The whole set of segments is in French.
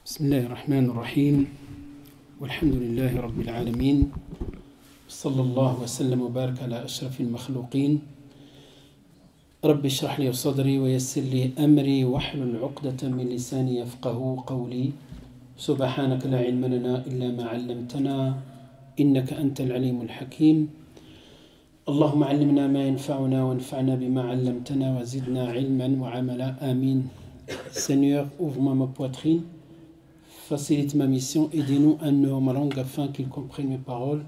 بسم الله الرحمن الرحيم والحمد لله رب العالمين صلى الله وسلم وبارك على أشرف المخلوقين رب اشرح لي صدري ويسر لي أمري واحلل عقدة من لساني يفقه قولي سبحانك لا علم لنا إلا ما علمتنا إنك أنت العليم الحكيم اللهم علمنا ما ينفعنا وانفعنا بما علمتنا وزدنا علما وعملا آمين. Seigneur, ouvre-moi ma poitrine, facilite ma mission, aidez-nous à nous ma langue afin qu'ils comprennent mes paroles.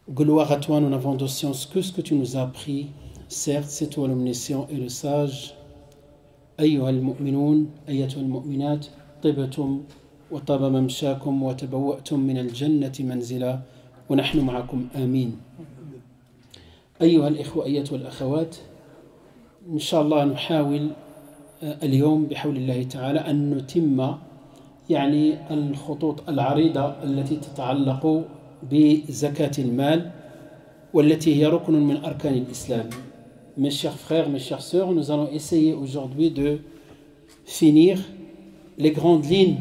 Gloire à toi, nous n'avons de science que ce que tu nous as appris. Certes, c'est toi l'omniscient et le sage. أيها المؤمنون أيتها المؤمنات طبتم وطاب ممشاكم وتبوأتم من الجنة منزلا ونحن معكم آمين. أيها الإخوة أيتها الأخوات، إن شاء الله نحاول اليوم بحول الله تعالى أن نتم الخطوط العريضة التي تتعلق بزكاة المال والتي هي ركن من أركان الإسلام. Mes chers frères, mes chères sœurs, nous allons essayer aujourd'hui de finir les grandes lignes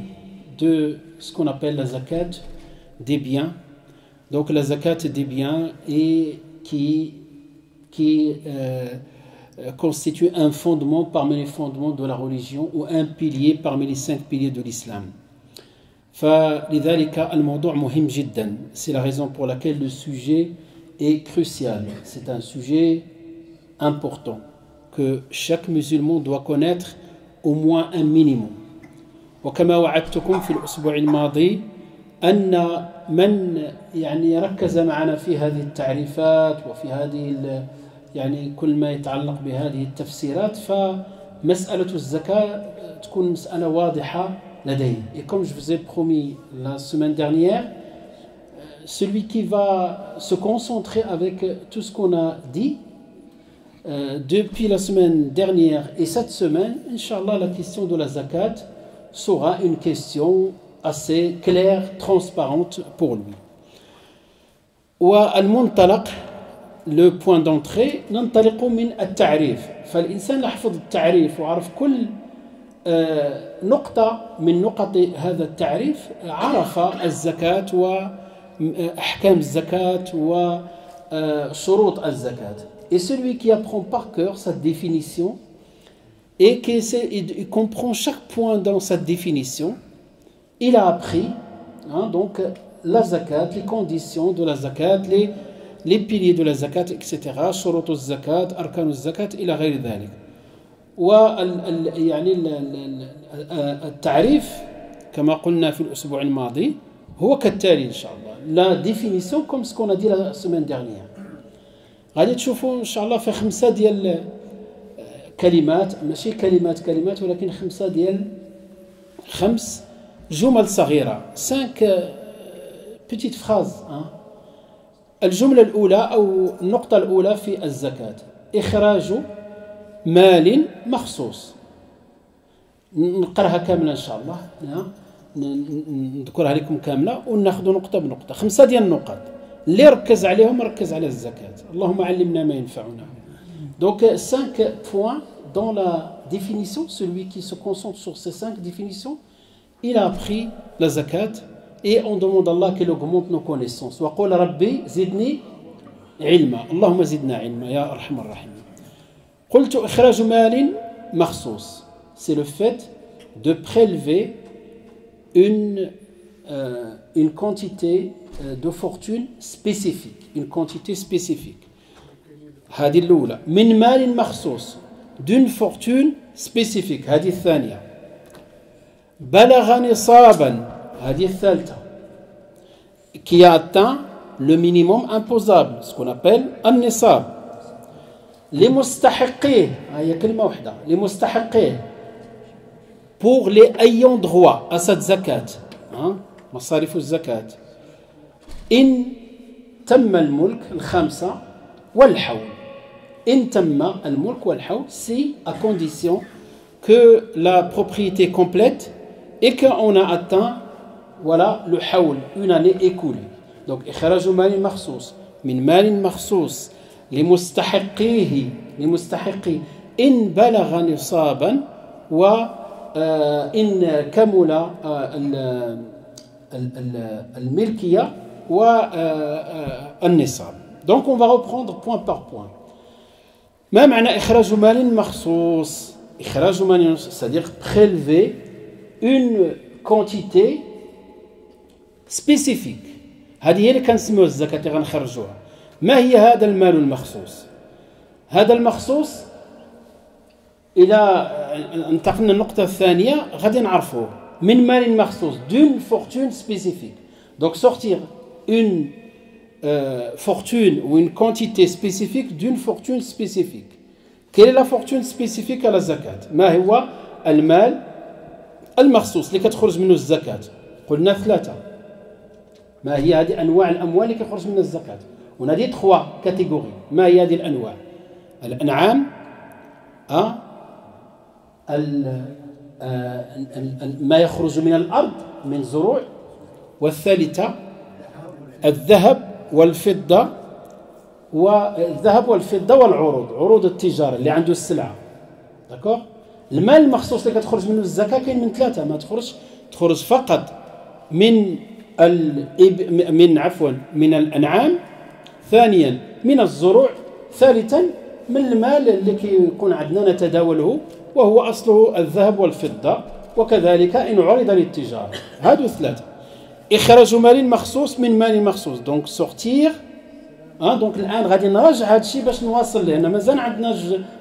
de ce qu'on appelle la zakat des biens. Donc la zakat des biens et qui constitue un fondement parmi les fondements de la religion ou un pilier parmi les 5 piliers de l'islam. فلذلك الموضوع مهم جدا. C'est la raison pour laquelle le sujet est crucial. C'est un sujet important que chaque musulman doit connaître au moins un minimum. وكما وعدتكم في الأسبوع الماضي أن من ركز معنا في هذه التعريفات وفي هذه كل ما يتعلق بهذه التفسيرات فمسألة الزكاة تكون مسألة واضحة لديه. Et comme je vous ai promis la semaine dernière, celui qui va se concentrer avec tout ce qu'on a dit depuis la semaine dernière et cette semaine, Inch'Allah, la question de la zakat sera une question assez claire, transparente pour lui. والمنطلق le point d'entrée ننطلق من التعريف. فالإنسان يحفظ التعريف وعرف كل نقطة من نقط هذا التعريف عرف الزكاة وأحكام الزكاة وشروط الزكاة. Et celui qui apprend par cœur cette définition et qui il comprend chaque point dans cette définition, il a appris donc la zakat, les conditions de la zakat, les piliers de la zakat, etc. شروط الزكاة، أركان الزكاة إلى غير ذلك. التعريف كما قلنا في الأسبوع الماضي هو كالتالي إن شاء الله. La définition comme ce qu'on a dit la semaine dernière. غادي تشوفوا إن شاء الله في 5 ديال كلمات، ماشي كلمات ولكن 5 ديال 5 جمل صغيرة. 5 petites phrases. الجملة الأولى أو النقطة الأولى في الزكاة إخراج مال مخصوص. نقراها كاملة إن شاء الله، نذكرها لكم كاملة وناخذ نقطة بنقطة. 5 ديال النقط اللي ركز عليهم ركز على الزكاة. اللهم علمنا ما ينفعنا. Donc 5 points dans la définition. Celui qui se concentre sur ces 5 définitions, il a appris la zakat. Et on demande à Allah qu'il augmente nos connaissances. وقل ربي زدني علما. اللهم زدنا علما يا أرحم الراحمين. قلت إخراج مال مخصوص. C'est le fait de prélever une quantité de fortune spécifique. Une quantité spécifique. هذه الأولى. من مال مخصوص. D'une fortune spécifique. هذه الثانية. بلغ نصابا. هذه الثالثة. Qui a atteint le minimum imposable, ce qu'on appelle النصاب. لمستحقيه. هي كلمة واحدة. لمستحقيه. Pour les ayants droit à cette zakat. مصاريف الزكاة. إن تم الملك الخامسة والحول. إن تم الملك والحول, c'est à condition que la propriété est complète et qu'on a atteint le hawl, une année écoulée. Donc إخراج مال مخصوص من مال مخصوص لمستحقيه إن بلغ نصابا إن كمل الملكية والنصاب. Donc on va reprendre point par point. ما معنى إخراج مال مخصوص؟ إخراج مال c'est-à-dire prélever une quantité spécifique. هذه هي اللي كنسميوها الزكاة اللي غنخرجوها. ما هي هذا المال المخصوص؟ هذا المخصوص إلى انتقلنا للنقطة الثانية غادي نعرفوه من مال مخصوص d'une fortune spécifique. Donc sortir une fortune ou une quantité spécifique d'une fortune spécifique. Quelle est la fortune spécifique à la zakat? ما هو المال المخصوص اللي كتخرج منه الزكاة؟ قلنا ثلاثة. ما هي هذه أنواع الأموال اللي كتخرج منها الزكاة؟ On a dit 3 catégories. ما هي هذه الأنواع؟ الأنعام، ما يخرج من الأرض من زروع، والثالثة الذهب والفضة والعروض، عروض التجارة اللي عنده السلعة. داكور. المال المخصوص اللي كتخرج منه الزكاة كاين من ثلاثة. ما تخرج فقط من من الأنعام، ثانيا من الزروع، ثالثا من المال اللي كيكون عندنا نتداوله وهو أصله الذهب والفضة، وكذلك إن عرض للتجارة. هادو ثلاثة. إخراج مال مخصوص من مال مخصوص. دونك سورتير. دونك الآن غادي نراجع هذا الشيء باش نواصل، لأن مازال عندنا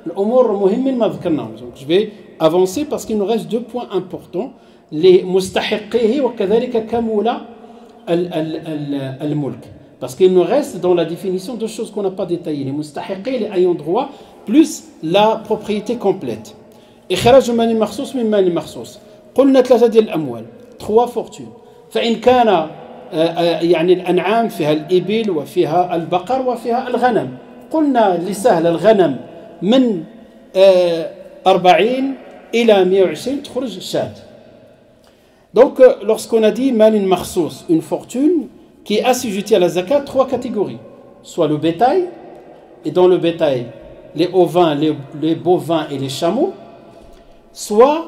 الأمور مهمين ما ذكرناهم. دونك جو في افونسي باسكو il nous reste 2 points importants لمستحقيه وكذلك كمولة الملك. Parce qu'il nous reste dans la définition deux choses qu'on n'a pas détaillées, les mustahiqi, les ayants droit, plus la propriété complète. إخراج مال مخصوص من مال مخصوص. قلنا 3 ديال الأموال، 3 fortunes. فإن كان يعني الأنعام فيها الإبل وفيها البقر وفيها الغنم. قلنا لسهل الغنم من 40 إلى 120 تخرج شاة. Donc lorsqu'on a dit مال مخصوص, une fortune qui est assujetti à la zakat, 3 catégories. Soit le bétail, et dans le bétail, les ovins, les bovins et les chameaux. Soit,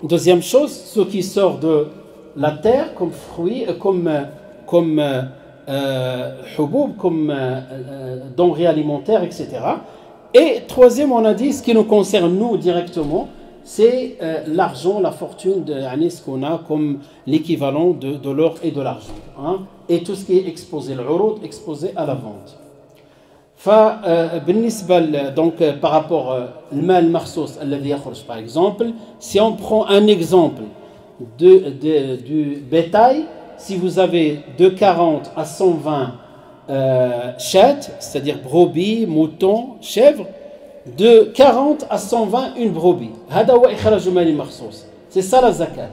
deuxième chose, ce qui sort de la terre comme fruits, comme hubub, comme denrées alimentaires, etc. Et troisième, on a dit, ce qui nous concerne nous directement, c'est l'argent, la fortune, ce qu'on a comme l'équivalent de l'or et de l'argent. Et tout ce qui est exposé, l'urud exposé à la vente. Donc par rapport au mal makhsous الذي يخرج, par exemple, si on prend un exemple du bétail, si vous avez de 40 à 120 chètes, c'est-à-dire brebis, moutons, chèvres, de 40 à 120 une brebis. C'est ça la zakat.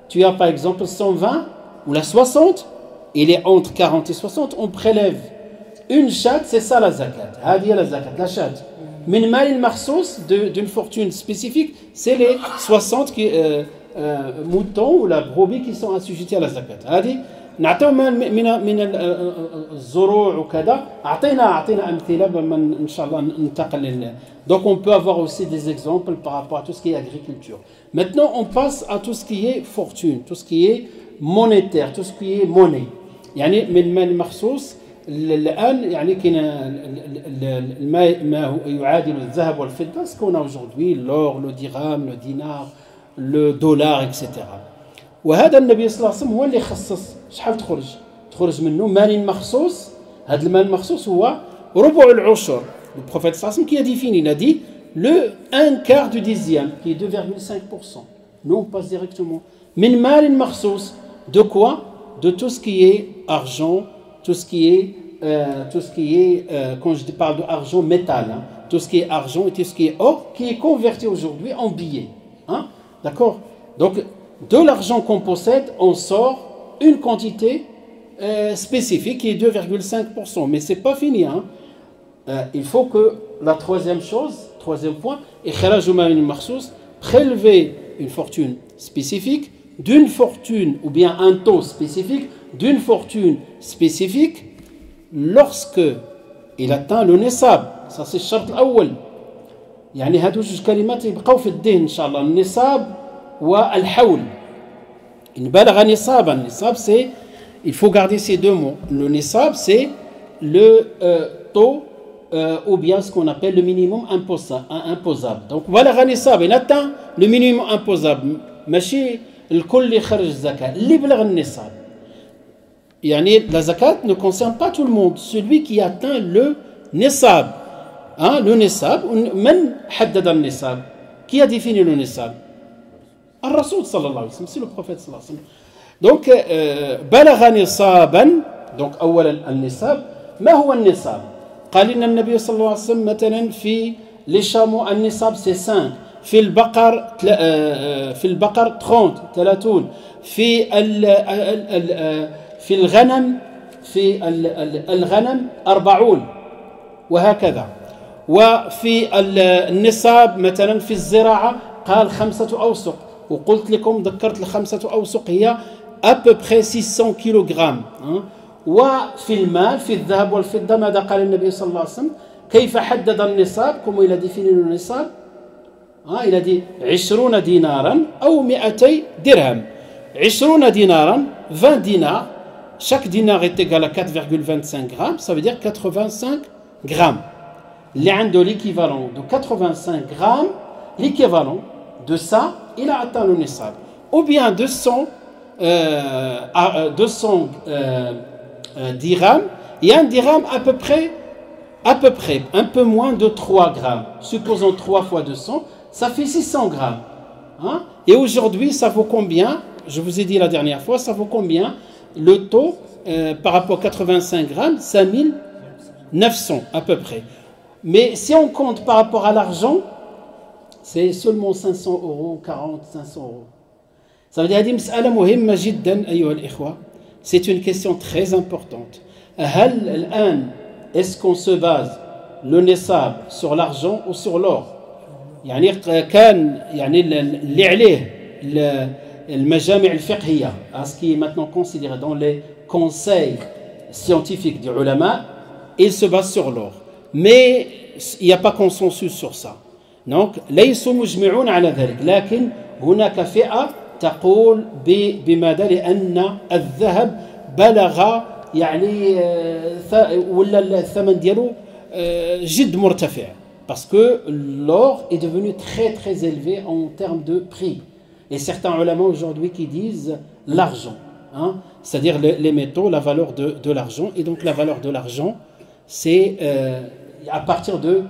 Tu as par exemple 120 ou la 60, il est entre 40 et 60, on prélève une chatte, c'est ça la zakat. Hadi la zakat, la chatte. Min mal makhsous d'une fortune spécifique, c'est les 60 moutons ou la brebis qui sont assujettis à la zakat. Hadi نعطيو من الزروع وكذا. اعطينا امثله ان شاء الله ننتقل. Donc on peut avoir aussi des exemples par rapport à tout ce qui est agriculture. Maintenant on passe à tout ce qui est fortune, tout ce qui est monétaire, tout ce qui est monnaie. يعني من مال مخصوص الان يعني كاين ما يعادل الذهب والفضه, ce qu'on a aujourd'hui, l'or, le dirham, le dinar, le dollar, etc. وهذا النبي صلى الله عليه وسلم هو اللي خصص شحال تخرج منه مال مخصوص. هذا المال المخصوص هو ربع العشر. Le prophète صلى الله عليه وسلم qui a défini, il a dit le 1/4 du dixième qui est 2,5%. Nous on passe directement من مال مخصوص de quoi? De tout ce qui est argent, tout ce qui est quand je parle d'argent métal, tout ce qui est argent et tout ce qui est or qui est converti aujourd'hui en billets, d'accord? Donc de l'argent qu'on possède, on sort une quantité spécifique qui est 2,5%. Mais ce n'est pas fini. Il faut que la troisième point, prélever une fortune spécifique, d'une fortune, ou bien un taux spécifique, d'une fortune spécifique, lorsque il atteint le nisab. Ça c'est الشرط الأول. يعني هادو جوج كلمات يبقاو في الذهن إن شاء الله. النصاب والحول. إن بلغ نصابا, nisab c'est, il faut garder ces deux mots. Le nisab c'est le taux ou bien ce qu'on appelle le minimum imposable. Donc بلغ نصاب, il atteint le minimum imposable. ماشي الكل اللي خرج الزكاة, اللي بلغ النصاب. يعني la zakat ne concerne pas tout le monde, celui qui atteint le nisab. Hein, le nisab, من حدد النصاب? Qui a défini le nisab? الرسول صلى الله عليه وسلم, c'est le prophète صلى الله عليه وسلم. Donc بلغ نصابا, donc أولا النصاب. ما هو النصاب؟ قال لنا النبي صلى الله عليه وسلم مثلا في les chameaux النصاب c'est 5, في البقر 30 في الغنم الغنم 40 وهكذا. وفي النصاب مثلا في الزراعة قال 5 أوسق, وقلت لكم ذكرت ال5 أوسق هي à peu près 600 كيلوغرام. وفي المال في الذهب والفضة ماذا قال النبي صلى الله عليه وسلم؟ كيف حدد النصاب؟ كم il a défini le nisab? Il a dit 20 دينارا أو 200 درهم. 20 دينارا 20 dinars, chaque dinar est égal à 4,25 grammes, ça veut dire 85 grammes. اللي عنده l'équivalent de 85 grammes, l'équivalent de ça, il a atteint le nisab. Ou bien 200 dirhams, il y a un dirham à peu près, un peu moins de 3 grammes. Supposons 3 fois 200, ça fait 600 grammes. Hein? Et aujourd'hui, ça vaut combien? Je vous ai dit la dernière fois, ça vaut combien? Le taux par rapport à 85 grammes, 5900 à peu près. Mais si on compte par rapport à l'argent, c'est seulement 500 euros, 40, 500 euros. Ça veut dire هذه مسألة مهمة جدا أيها الإخوة. C'est une question très importante. هل الآن est-ce qu'on se base le nisab sur l'argent ou sur l'or? يعني كان يعني اللي عليه المجامع الفقهية, ce qui est maintenant considéré dans les conseils scientifiques des ulama, ils se basent sur l'or. Mais il n'y a pas consensus sur ça. Donc ليسوا مجمعون على ذلك, لكن هناك فئة تقول بماذا؟ لأن الذهب بلغ يعني ولا الثمن ديالو جد مرتفع, parce que l'or est devenu très très élevé en termes de prix. Et certains ulama aujourd'hui qui disent l'argent, hein, c'est-à-dire les métaux, la valeur de l'argent. Et donc la valeur de l'argent, c'est à partir de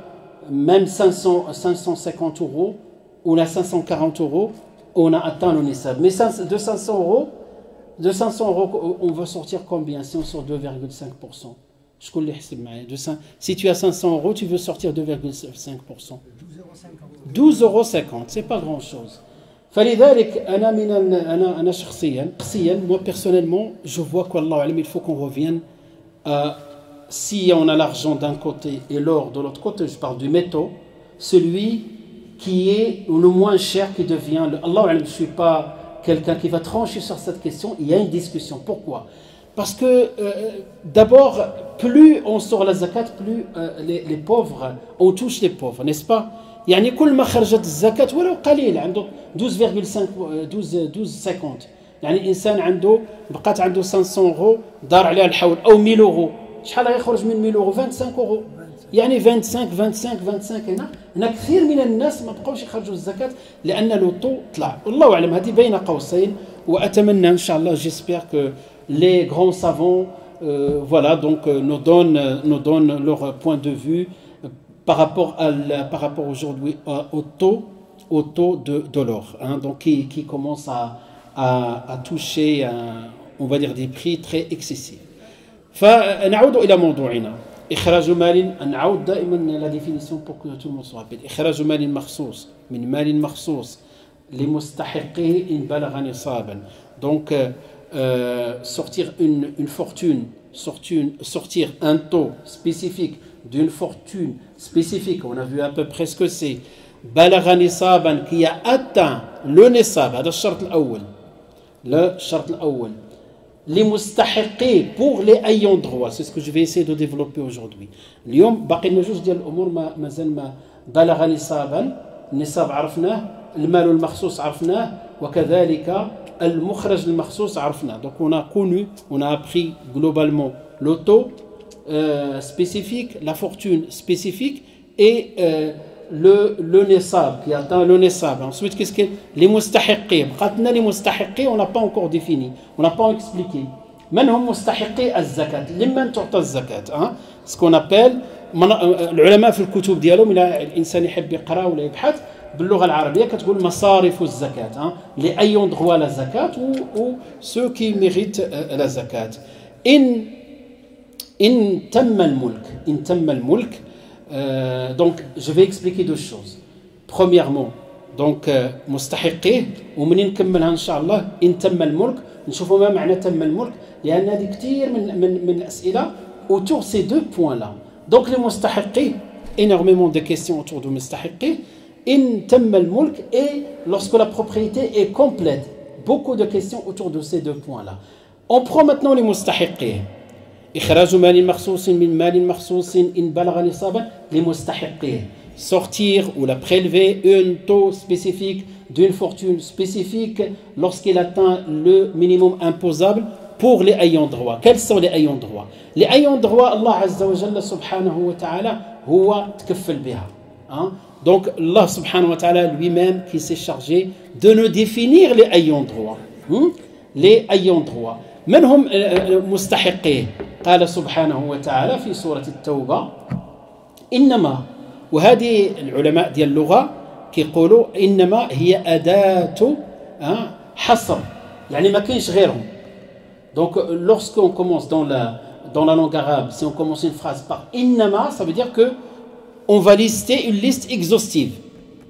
même 550 euros ou la 540 euros, on a atteint le nisab. Mais de 500 euros, on va sortir combien si on sort 2,5%? Si tu as 500 euros, tu veux sortir 2,5%. 12,50 euros, c'est pas grand-chose. فلذلك أنا شخصيا moi personnellement je vois qu'Allah il faut qu'on revienne à, si on a l'argent d'un côté et l'or de l'autre côté, je parle du métaux, celui qui est le moins cher qui devient Allah, je ne suis pas quelqu'un qui va trancher sur cette question. Il y a une discussion. Pourquoi? Parce que d'abord, plus on sort la zakat, plus les pauvres, on touche les pauvres, n'est-ce pas? يعني كل ما خرجت الزكاة ولو قليل عنده 12,50 يعني الإنسان عنده بقات عنده 500 اورو دار عليها الحول أو 1000 اورو, شحال غيخرج من 1000 اورو؟ 25 اورو. يعني 25 هنا كثير من الناس ما بقاوش يخرجوا الزكاة لأن لو طو طلع. والله أعلم, هذه بين قوسين. وأتمنى إن شاء الله, j'espère que les grands savants voilà, donc, nous donnent leur point de vue par rapport aujourd'hui au taux de l'or, hein, donc qui commence à toucher on va dire des prix très excessifs. فنعود إلى موضوعنا. إخراج مال, نعود دائما la définition pour que tout le monde se rappelle. إخراج مال مخصوص من مال مخصوص لمستحقه إن بلغ نصابا. Donc sortir une fortune, sortir un taux spécifique d'une fortune spécifique, on a vu à peu près ce que c'est. بلغ نصابا, qui a atteint le nisab, هذا الشرط الأول. Le شرط الأول لمستحقي, pour les ayants droit. C'est ce que je vais essayer de développer aujourd'hui. اليوم باقي لنا جوج ديال الأمور مازال ما بلغ نصابا. النصاب عرفناه, المال المخصوص عرفناه, وكذلك المخرج المخصوص عرفنا. Donc on a connu, on a appris globalement l'auto spécifique, la fortune spécifique et le nisab qui atteint le nisab. Ensuite, qu'est-ce que les mustahiqi? Les mustahiqi, on n'a pas encore défini, on n'a pas expliqué. من هم مستحقي الزكاة؟ لمن تعطى الزكاة؟ ce qu'on appelle العلماء في الكتب ديالهم إلى الإنسان يحب يقرأ ولا يبحث باللغة العربية كتقول مصارف الزكاة. les ayants droit à la zakat ou ceux qui méritent la zakat. إن تم الملك. Donc je vais expliquer deux choses. Premièrement, donc مستحقيه ومنين نكملها إن شاء الله إن تم الملك نشوفوا ما معنى تم الملك لأن هذه كثير من الأسئلة autour ces deux points là. Donc les mustahiqi, énormément de questions autour de mustahiqi. In tamma al-mulk, et lorsque la propriété est complète, beaucoup de questions autour de ces deux points là. On prend maintenant les mustahiqi. إخراج مال مخصوص من مال مخصوص إن بلغ نصابا les mustahiqi. Sortir ou la prélever un taux spécifique d'une fortune spécifique lorsqu'il atteint le minimum imposable pour les ayants droit. Quels sont les ayants droit? Les ayants droit, Allah Azza wa Jalla subhanahu wa ta'ala huwa tkaffal biha. Donc Allah subhanahu wa ta'ala lui-même qui s'est chargé de nous définir les ayants droit. Les ayants droit. من هم مستحقيه؟ قال سبحانه وتعالى في سورة التوبة إنما، وهذه العلماء ديال اللغة كيقولوا إنما هي أداة حصر، يعني ما كاينش غيرهم. Donc lorsqu'on commence dans la langue arabe, si on commence une phrase par innama, ça veut dire que on va lister une liste exhaustive,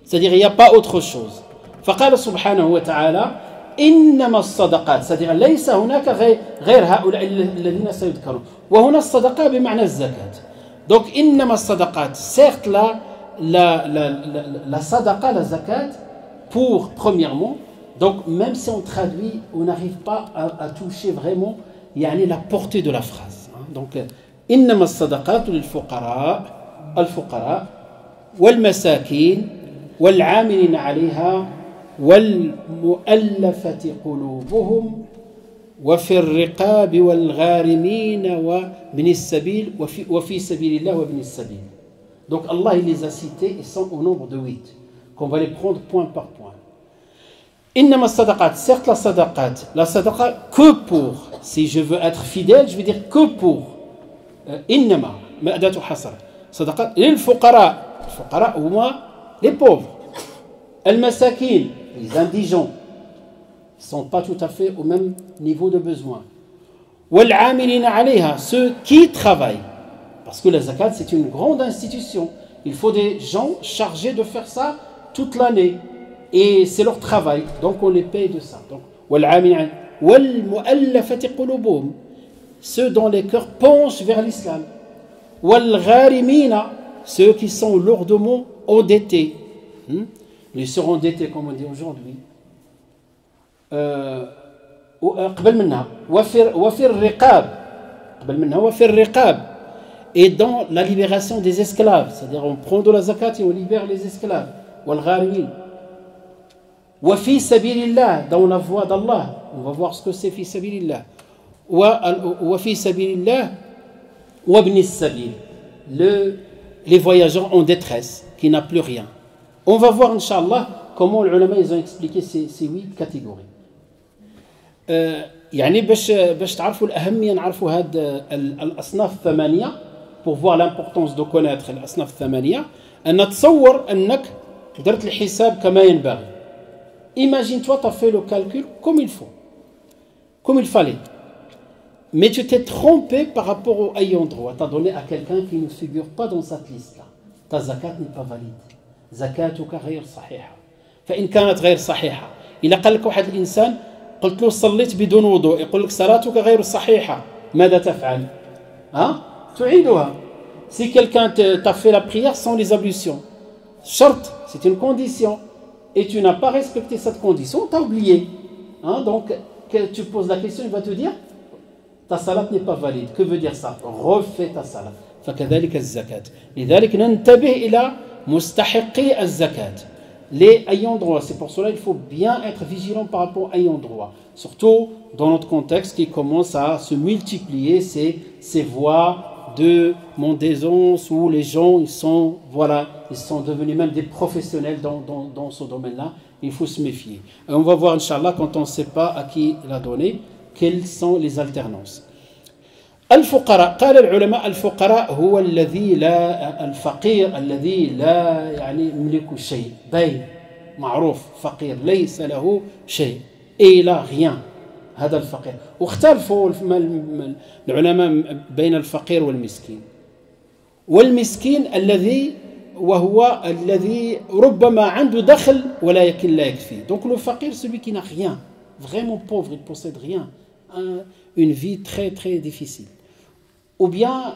c'est-à-dire il n'y a pas autre chose. فقال سبحانه وتعالى إنما الصدقات، c'est-à-dire ليس هناك غير هؤلاء الذين سيذكرون، وهنا الصدقة بمعنى الزكاة. Donc إنما الصدقات، certes la sadaqa, la zakat, pour premièrement. Donc même si on traduit, on n'arrive pas à toucher vraiment la portée de la phrase. Donc إنما الصدقات للفقراء الفقراء والمساكين والعاملين عليها والمؤلفة قلوبهم وفي الرقاب والغارمين وابن السبيل وفي سبيل الله وابن السبيل. Donc Allah il les a cités, ils sont au nombre de 8, qu'on va les prendre point par point. إنما الصدقات, certes la sadaqa que pour, si je veux être fidèle je vais dire que pour. إنما أداة حصر. صدقات للفقراء، الفقراء هما les pauvres. المساكين, les indigents, ils ne sont pas tout à fait au même niveau de besoin. والعاملين عليها, ceux qui travaillent, parce que la zakat c'est une grande institution, il faut des gens chargés de faire ça toute l'année et c'est leur travail, donc on les paye de ça. Donc والعاملين والمؤلفة قلوبهم, ceux dont les cœurs penchent vers l'islam. والغارمين, ceux qui sont lourdement endettés. Ils seront endettés comme on dit aujourd'hui. قبل منها وفي الرقاب قبل منها وفي الرقاب, et dans la libération des esclaves, c'est-à-dire on prend de la zakat et on libère les esclaves. والغارمين وفي سبيل الله, dans la voie d'Allah, on va voir ce que c'est في سبيل الله. وفي سبيل الله وابن السبيل, les voyageurs en détresse qui n'a plus rien. On va voir Inch'Allah comment les ulama ils ont expliqué ces 8 catégories. يعني باش تعرفوا الأهمية نعرفوا هاد الأصناف الثمانية, pour voir l'importance de connaître الأصناف الثمانية, أن نتصور أنك درت الحساب كما ينبغي. Imagine toi tu as fait le calcul comme il faut, comme il fallait, mais tu t'es trompé par rapport au ayant droit, tu as donné à quelqu'un qui ne figure pas dans cette liste là, ta zakat n'est pas valide. زكاتك غير صحيحة. فإن كانت غير صحيحة, إذا قال لك واحد الإنسان قلت له صليت بدون وضوء, يقول لك صلاتك غير صحيحة, ماذا تفعل؟ تعيدها. Si quelqu'un t'a fait la prière sans les ablutions, شرط, c'est une condition, et tu n'as pas respecté cette condition, tu as oublié. Donc tu poses la question, il va te dire ta salat n'est pas valide. Que veut dire ça? Refais ta salat. فكذلك الزكاة. لذلك ننتبه إلى مستحقي الزكاة. les ayants droit. C'est pour cela qu'il faut bien être vigilant par rapport aux ayants droit. Surtout dans notre contexte qui commence à se multiplier ces voies de mondaisance où les gens ils sont devenus même des professionnels dans ce domaine-là. Il faut se méfier. Et on va voir, Inch'Allah, quand on ne sait pas à qui la donner, quelles sont les alternances. الفقراء قال العلماء الفقراء هو الذي لا الفقير الذي لا يعني يملك شيء باين معروف فقير ليس له شيء et il a rien هذا الفقير واختلفوا العلماء بين الفقير والمسكين والمسكين الذي وهو الذي ربما عنده دخل ولكن لا يكفي donc le faqir celui qui n'a rien vraiment pauvre il possède rien une vie très très difficile. Ou bien,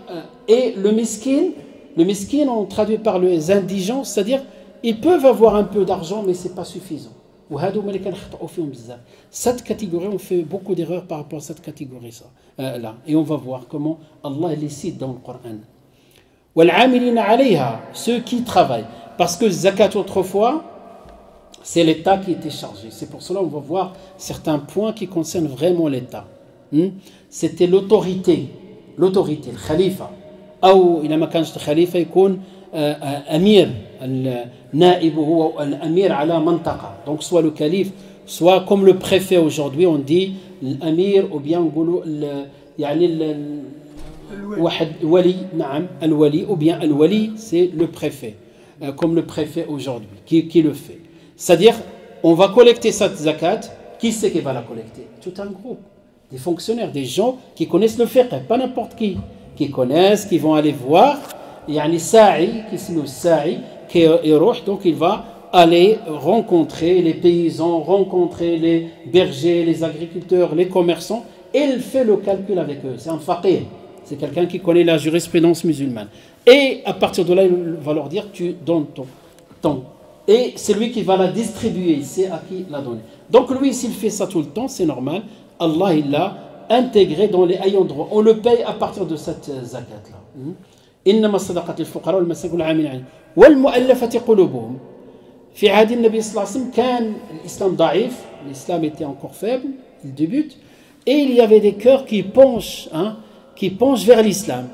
et le miskin on traduit par les indigents, c'est-à-dire ils peuvent avoir un peu d'argent mais ce n'est pas suffisant. Cette catégorie, on fait beaucoup d'erreurs par rapport à cette catégorie là. Et on va voir comment Allah les cite dans le Coran. Ceux qui travaillent. Parce que zakat autrefois, c'est l'État qui était chargé. C'est pour cela qu'on va voir certains points qui concernent vraiment l'État. C'était l'autorité, le khalifa. Ou il ما كانش الخليفة يكون أمير النائب هو الأمير على منطقة. Donc soit le calife, soit comme le préfet aujourd'hui on dit l'amir ou bien نقولوا يعني واحد ولي نعم الولي ou bien الولي c'est le préfet comme le préfet aujourd'hui qui le fait. C'est-à-dire on va collecter cette zakat, qui c'est qui va la collecter? Tout un groupe. Des fonctionnaires, des gens qui connaissent le fiqh, pas n'importe qui connaissent, qui vont aller voir. Il y a un sa'i, qui c'est le sa'i, qui est donc il va aller rencontrer les paysans, rencontrer les bergers, les agriculteurs, les commerçants, et il fait le calcul avec eux. C'est un faqih, c'est quelqu'un qui connaît la jurisprudence musulmane. Et à partir de là, il va leur dire, tu donnes ton. Et c'est lui qui va la distribuer, c'est à qui la donner. Donc lui, s'il fait ça tout le temps, c'est normal. Allah, il l'a intégré dans les ayants droit. On le paye à partir de cette zakat-là. إنما الصدقات للفقراء والمساكين والعاملين عليها والمؤلفة قلوبهم. في عهد النبي صلى الله عليه وسلم كان الإسلام ضعيف, l'islam était encore faible, il débute, et il y avait des cœurs qui penchent vers l'islam.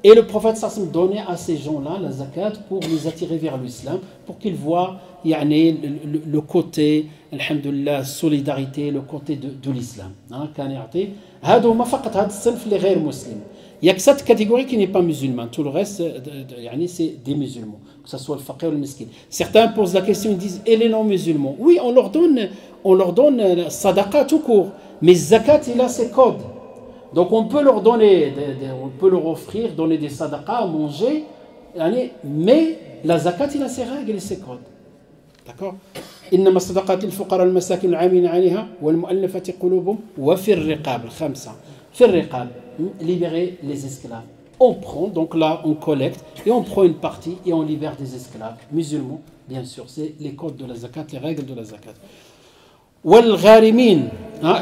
Et le prophète sallallahu alayhi wa sallam donnait à ces gens-là la zakat pour les attirer vers l'islam, pour qu'ils voient le côté, alhamdulillah, solidarité, le côté de l'islam. Il n'y a que cette catégorie qui n'est pas musulmane. Tout le reste, c'est des musulmans, que ce soit le faqir ou le miskin. Certains posent la question, ils disent, et les non-musulmans? Oui, on leur donne sadaqa tout court, mais zakat, il a ses codes. Donc on peut leur donner, on peut leur offrir, donner des sadaqas à manger, mais la zakat il a ses règles et ses codes. D'accord? إنما الصدقات للفقراء والمساكين والعاملين عليها والمؤلفة قلوبهم وفي الرقاب الخمسة. في الرقاب, libérer les esclaves. On prend, donc là on collecte et on prend une partie et on libère des esclaves musulmans, bien sûr. C'est les codes de la zakat, les règles de la zakat. والغارمين,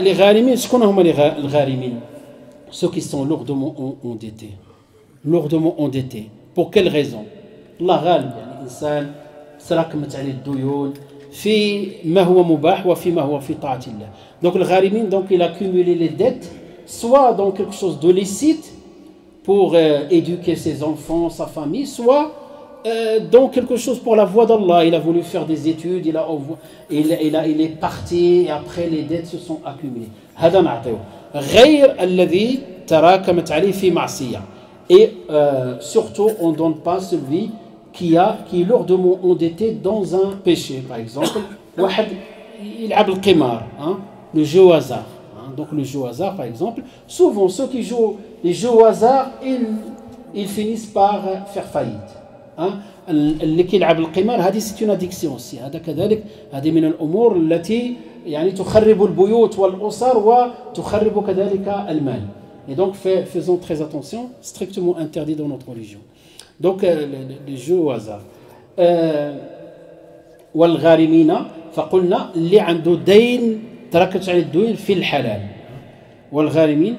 les غارمين, شكون هما les غارمين? Ceux qui sont lourdement endettés. Lourdement endettés. Pour quelle raison? الله غالب يعني الإنسان تراكمت عليه الديون في ما هو مباح وفي ما هو في طاعة الله. Donc le gharimin, donc il a cumulé les dettes, soit dans quelque chose de licite pour éduquer ses enfants, sa famille, soit dans quelque chose pour la voie d'Allah. Il a voulu faire des études, il est parti et après les dettes se sont accumulées. هذا نعطيه. غير الذي تراكمت عليه في معصية. Et surtout, on ne donne pas celui qui est lourdement endetté dans un péché. Par exemple, واحد يلعب القمار, le jeu au hasard. Donc le jeu au hasard, par exemple, souvent ceux qui jouent les jeux au hasard, ils finissent par faire faillite. اللي كيلعب القمار هذه c'est une addiction aussi. هذا كذلك هذه من الأمور التي يعني تخرب البيوت والأسر وتخرب كذلك المال. Et donc faisons très attention, strictement interdit dans notre religion. Donc les jeux au hasard. والغارمين فقلنا اللي عنده دين تركت عليه الدين في الحلال. والغارمين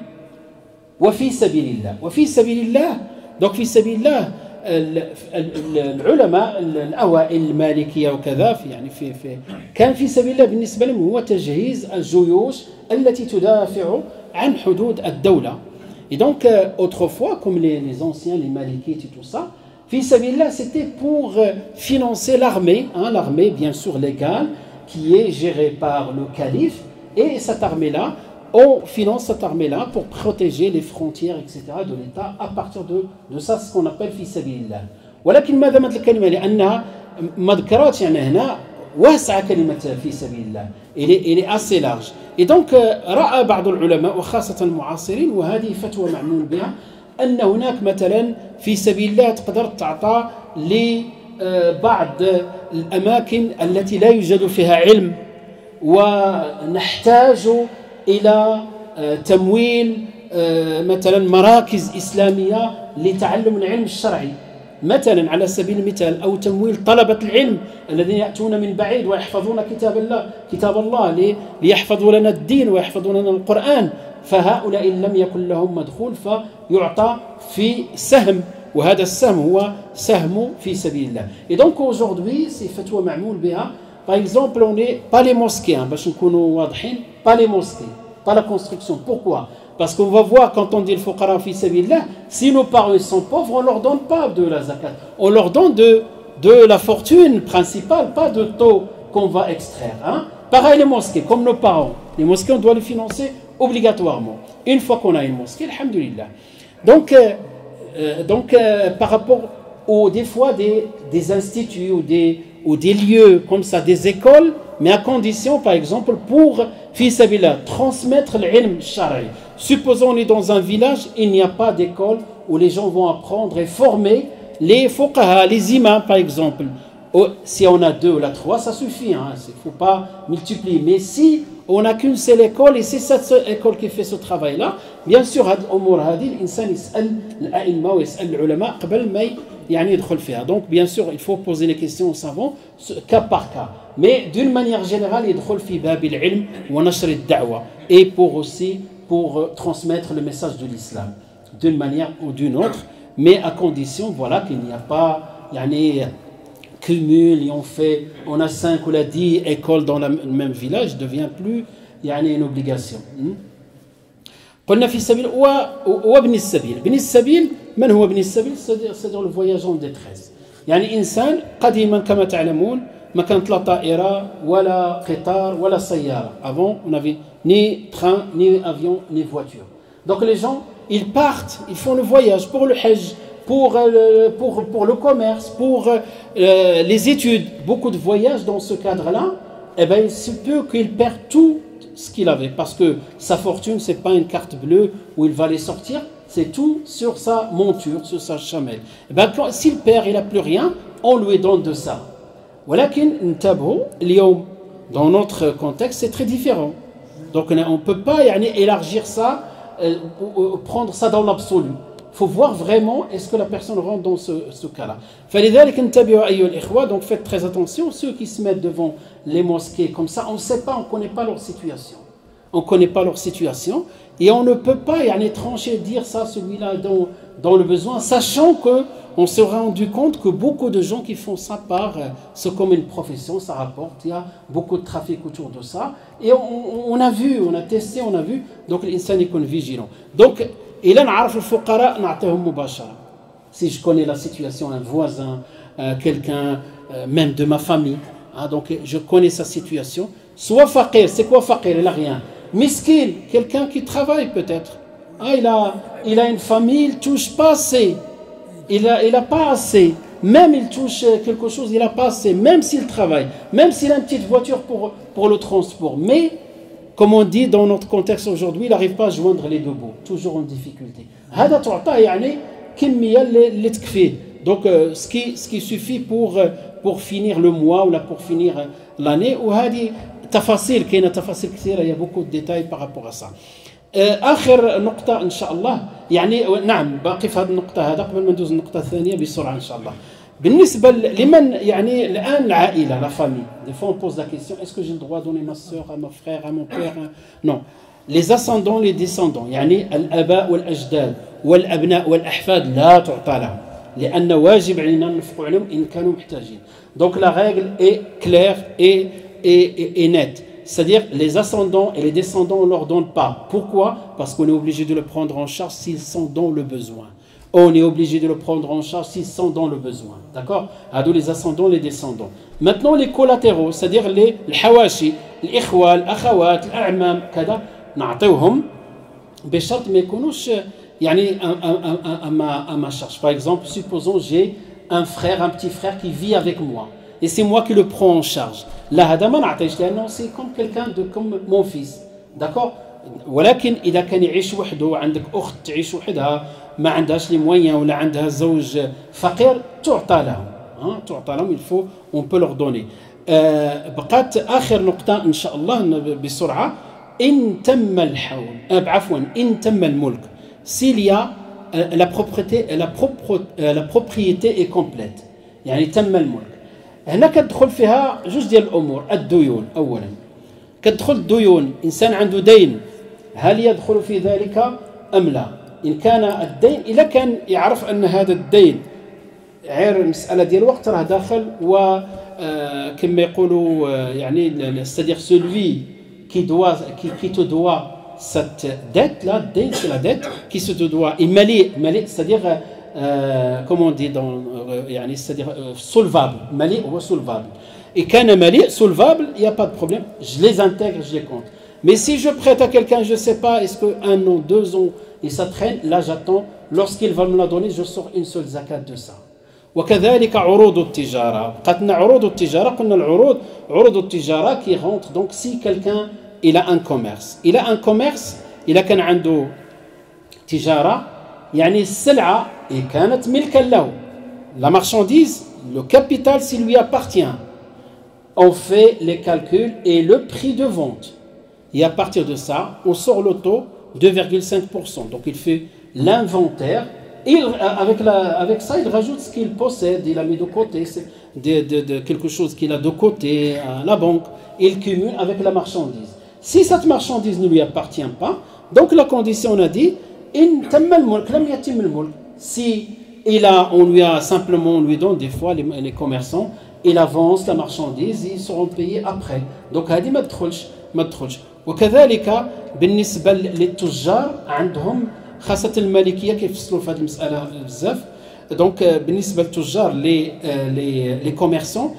وفي سبيل الله. وفي سبيل الله. Donc في سبيل الله العلماء الأوائل المالكية وكذا كان في سبيل الله بالنسبة لهم هو تجهيز الجيوش التي تدافع عن حدود الدولة. Et donc, autrefois, comme les anciens, les Malikites et tout ça, fi sabilillah, c'était pour financer l'armée, l'armée bien sûr légale, qui est gérée par le calife, et cette armée-là, on finance cette armée-là pour protéger les frontières, etc. de l'État à partir de ça, ce qu'on appelle fi sabilillah. ولكن ما دامت الكلمة لأنها ما ذكرتش يعني هنا واسعة كلمة في سبيل الله. Il est assez large. Et donc رأى بعض العلماء وخاصة المعاصرين وهذه فتوى معمول بها أن هناك مثلا في سبيل الله تقدر تعطى لبعض الأماكن التي لا يوجد فيها علم ونحتاج إلى تمويل مثلا مراكز إسلامية لتعلم العلم الشرعي مثلا على سبيل المثال أو تمويل طلبة العلم الذين يأتون من بعيد ويحفظون كتاب الله ليحفظوا لنا الدين ويحفظوا لنا القرآن فهؤلاء إن لم يكن لهم مدخول فيعطى في سهم وهذا السهم هو سهم في سبيل الله. Et donc aujourd'hui c'est fatwa معمول بها. Par exemple on n'est pas les mosquées باش نكونوا واضحين pas les mosquées pas la construction. Pourquoi? Parce qu'on va voir quand on dit le fuqara fi sabilillah, si nos parents sont pauvres, on ne leur donne pas de la zakat. On leur donne de la fortune principale, pas de taux qu'on va extraire. Pareil les mosquées, comme nos parents. Les mosquées, on doit les financer obligatoirement. Une fois qu'on a une mosquée, alhamdulillah. Donc par rapport aux des fois des instituts ou des lieux comme ça, des écoles, mais à condition, par exemple, pour fi sabilillah, transmettre l'ilm shari. Supposons on est dans un village, il n'y a pas d'école où les gens vont apprendre et former les fuqaha, les imams par exemple. Si on a 2 ou 3, ça suffit, il ne faut pas multiplier. Mais si on n'a qu'une seule école et c'est cette seule école qui fait ce travail-là, bien sûr, l'insan يسأل الأئمة ويسأل العلماء قبل ما يعني يدخل فيها. Donc bien sûr, il faut poser les questions aux savants cas par cas. Mais d'une manière générale, يدخل في باب العلم ونشر الدعوة et pour transmettre le message de l'islam d'une manière ou d'une autre, mais à condition voilà qu'il n'y a pas يعني cumul et on a 5 ou 10 écoles dans le même village, devient plus يعني une obligation. قلنا في السبيل وابن السبيل. ابن السبيل من هو ابن السبيل؟ c'est-à-dire le voyageur en détresse. يعني إنسان قديما كما تعلمون ما كانت لا طائرة ولا قطار ولا سيارة. Avant on avait ni train, ni avion, ni voiture. Donc les gens, ils partent, ils font le voyage pour le hajj, pour le commerce, pour les études. Beaucoup de voyages dans ce cadre-là, eh bien, il se peut qu'il perd tout ce qu'il avait. Parce que sa fortune, ce n'est pas une carte bleue où il va les sortir, c'est tout sur sa monture, sur sa chamelle. Eh bien, s'il perd, il n'a plus rien, on lui donne de ça. ولكن انتبهوا اليوم dans notre contexte, c'est très différent. Donc on ne peut pas élargir ça, prendre ça dans l'absolu. Il faut voir vraiment est-ce que la personne rentre dans ce cas-là. فلذلك انتبهوا أيها الإخوة. Donc faites très attention, ceux qui se mettent devant les mosquées comme ça, on ne sait pas, on ne connaît pas leur situation. On ne connaît pas leur situation et on ne peut pas trancher, dire ça, celui-là dans le besoin, sachant qu'on s'est rendu compte que beaucoup de gens qui font ça c'est comme une profession, ça rapporte, il y a beaucoup de trafic autour de ça. Et on a vu, on a testé, on a vu, donc l'insan est vigilant. Donc, إلا نعرف الفقراء نعطيهم مباشرة. Si je connais la situation, un voisin, quelqu'un, même de ma famille, donc je connais sa situation, soit faqir, c'est quoi faqir? Il n'a rien. Miskin, quelqu'un qui travaille peut-être. Il a une famille, il ne touche pas assez. Il n'a pas assez. Même il touche quelque chose, il n'a pas assez. Même s'il travaille, même s'il a une petite voiture pour le transport. Mais, comme on dit dans notre contexte aujourd'hui, il n'arrive pas à joindre les deux bouts. Toujours en difficulté. Donc, ce qui suffit pour finir le mois ou pour finir l'année. تفاصيل كاينه تفاصيل كثيره, il y a beaucoup de détails par rapport à ça. اخر نقطه ان شاء الله نعم باقي في هذه النقطه هذا قبل ما ندوز النقطه الثانيه بسرعه ان شاء الله. بالنسبه لمن الان العائله, la famille, des fois on pose la question, est-ce que j'ai le droit de donner ma sœur à mon frère, à mon père? Non, les ascendants, les descendants, الاباء والاجداد والابناء والاحفاد لا تعطى لهم. لأن واجب علينا ننفقوا عليهم إن كانوا محتاجين. Donc la règle est claire et nette. C'est-à-dire les ascendants et les descendants, on ne leur donne pas. Pourquoi? Parce qu'on est obligé de le prendre en charge s'ils sont dans le besoin. On est obligé de le prendre en charge s'ils sont dans le besoin. D'accord? Adou les ascendants, les descendants. Maintenant les collatéraux, c'est-à-dire les hawashi, les ikhwa, les akhawat, les a'mam, kada, نعطيوهم بشرط ما يكونوش يعني à ma charge. Par exemple, supposons j'ai un frère, un petit frère qui vit avec moi. Et c'est moi qui le prends en charge. Là, هذا ما نعطيش لأنه c'est comme quelqu'un de comme mon fils. D'accord? ولكن إذا كان يعيش وحده عندك أخت تعيش وحدها ما عندهاش لي مويان ولا عندها زوج فقير تعطى لهم. تعطى لهم, il faut, on peut leur donner. بقات آخر نقطة إن شاء الله بسرعة. إن تم الحول عفوا إن تم الملك. S'il y a la propriété est complète. يعني تم الملك. هنا كتدخل فيها جوج ديال الامور. الديون اولا كتدخل الديون. انسان عنده دين هل يدخل في ذلك ام لا؟ ان كان الدين اذا كان يعرف ان هذا الدين غير مساله ديال الوقت راه داخل و كما يقولوا يعني c'est-à-dire celui qui te doit cette dette là, dette c'est la dette qui se te doit et مليء c'est-à-dire comment on dit dans يعني c'est-à-dire solvable. مليء هو solvable. Et كان مليء solvable, il n'y a pas de problème, je les intègre, je les compte. Mais si je prête à quelqu'un, je ne sais pas, est-ce que 1 an, 2 ans, et ça traîne, là j'attends, lorsqu'il va me la donner, je sors une seule zakat de ça. وكذلك عروض التجارة. قلنا عروض التجارة, قلنا العروض عروض التجارة qui rentre. Donc si quelqu'un il a un commerce, إذا كان عنده تجارة يعني السلعة كانت ملكا له, la marchandise, le capital s'il lui appartient, on fait les calculs et le prix de vente. Et à partir de ça, on sort le taux 2,5%. Donc il fait l'inventaire. Avec ça, il rajoute ce qu'il possède. Il a mis de côté de quelque chose qu'il a de côté à la banque. Il cumule avec la marchandise. Si cette marchandise ne lui appartient pas, donc la condition, on a dit, si on lui a simplement, on lui donne des fois les commerçants, il avance la marchandise, ils seront payés après. Donc هذه ما تدخلش. وكذلك بالنسبة للتجار عندهم خاصة المالكية كيفصلوا في هذه المسألة بزاف. Donc بالنسبة للتجار les commerçants,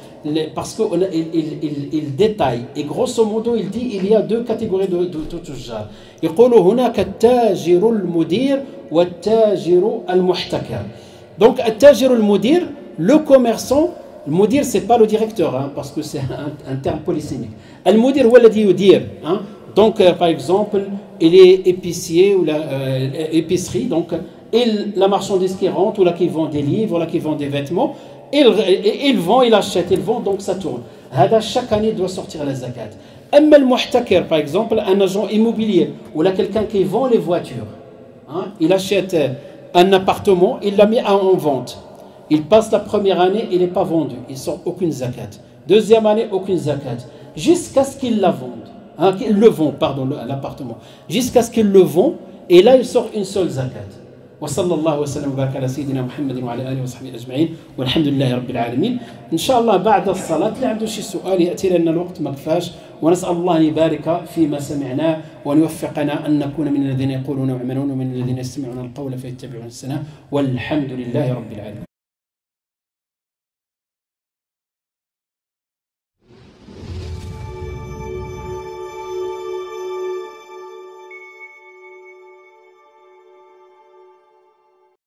parce qu'il détaille et grosso modo il dit il y a 2 catégories de تجار. يقولوا هناك التاجر المدير والتاجر المحتكر. Donc التاجر المدير, le commerçant, le mudir c'est pas le directeur parce que c'est un terme polysémique. Le mudir هو الذي يدير. Donc par exemple il est épicier ou épicerie, donc la marchandise qui rentre ou là qui vend des livres ou là qui vend des vêtements, il vend, il achète, il vend, donc ça tourne. هذا chaque année doit sortir la zakat. أما المحتكر par exemple un agent immobilier ou là quelqu'un qui vend les voitures, il achète un appartement, il l'a mis en vente. Il passe la première année, il n'est pas vendu, il sort aucune zakat. Deuxième année, aucune zakat. Jusqu'à ce qu'il la vende. Qu'il le vend, pardon, l'appartement. Jusqu'à ce qu'il le vend, et là il sort une seule zakat. وصلى الله وسلم وبارك على سيدنا محمد وعلى اله وصحبه اجمعين والحمد لله رب العالمين. ان شاء الله بعد الصلاه اللي عنده شي سؤال ياتي لان الوقت ما كفاش, ونسال الله ان يبارك فيما سمعناه وان يوفقنا ان نكون من الذين يقولون ويعملون ومن الذين يستمعون القول فيتبعون السنه والحمد لله رب العالمين.